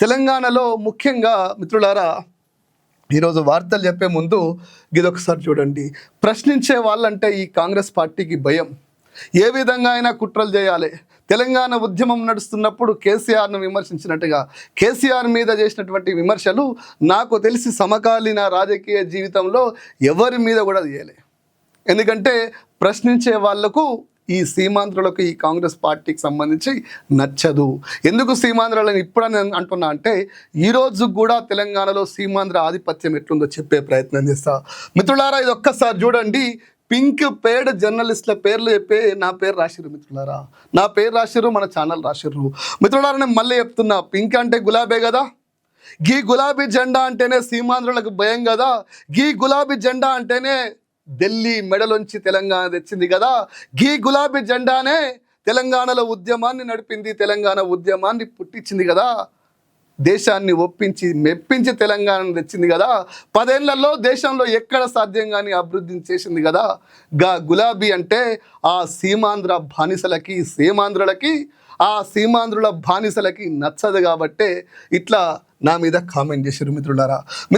తెలంగాణలో ముఖ్యంగా మిత్రులారా, ఈరోజు వార్తలు చెప్పే ముందు ఇదొకసారి చూడండి. ప్రశ్నించే వాళ్ళంటే ఈ కాంగ్రెస్ పార్టీకి భయం. ఏ విధంగా అయినా కుట్రలు చేయాలి. తెలంగాణ ఉద్యమం నడుస్తున్నప్పుడు కేసీఆర్ను విమర్శించినట్టుగా కేసీఆర్ మీద చేసినటువంటి విమర్శలు నాకు తెలిసి సమకాలీన రాజకీయ జీవితంలో ఎవరి మీద కూడా చేయలే. ఎందుకంటే ప్రశ్నించే వాళ్లకు ఈ సీమాంధ్రులకు ఈ కాంగ్రెస్ పార్టీకి సంబంధించి నచ్చదు. ఎందుకు సీమాంధ్రులను ఇప్పుడు నేను అంటున్నా అంటే, ఈరోజు కూడా తెలంగాణలో సీమాంధ్ర ఆధిపత్యం ఎట్లుందో చెప్పే ప్రయత్నం చేస్తా. మిత్రులారా, ఇది ఒక్కసారి చూడండి. పింక్ పేడ్ జర్నలిస్టుల పేర్లు చెప్పి నా పేరు రాసిర్రు మిత్రులారా. నా పేరు రాసిర్రు, మన ఛానల్ రాసిర్రు మిత్రులారా. నేను మళ్ళీ చెప్తున్నా, పింక్ అంటే గులాబీ కదా. గీ గులాబీ జెండా అంటేనే సీమాంధ్రులకు భయం కదా. గీ గులాబీ జెండా అంటేనే ఢిల్లీ మెడలోంచి తెలంగాణ తెచ్చింది కదా. గీ గులాబీ జెండానే తెలంగాణలో ఉద్యమాన్ని నడిపింది, తెలంగాణ ఉద్యమాన్ని పుట్టించింది కదా. దేశాన్ని ఒప్పించి మెప్పించి తెలంగాణను తెచ్చింది కదా. 10 ఏళ్లలో దేశంలో ఎక్కడ సాధ్యం కానీ అభివృద్ధిని చేసింది కదా. గా గులాబీ అంటే ఆ సీమాంధ్ర బానిసలకి, సీమాంధ్రులకి, ఆ సీమాంధ్రుల బానిసలకి నచ్చదు కాబట్టే ఇట్లా నా మీద కామెంట్ చేశారు మిత్రులారా.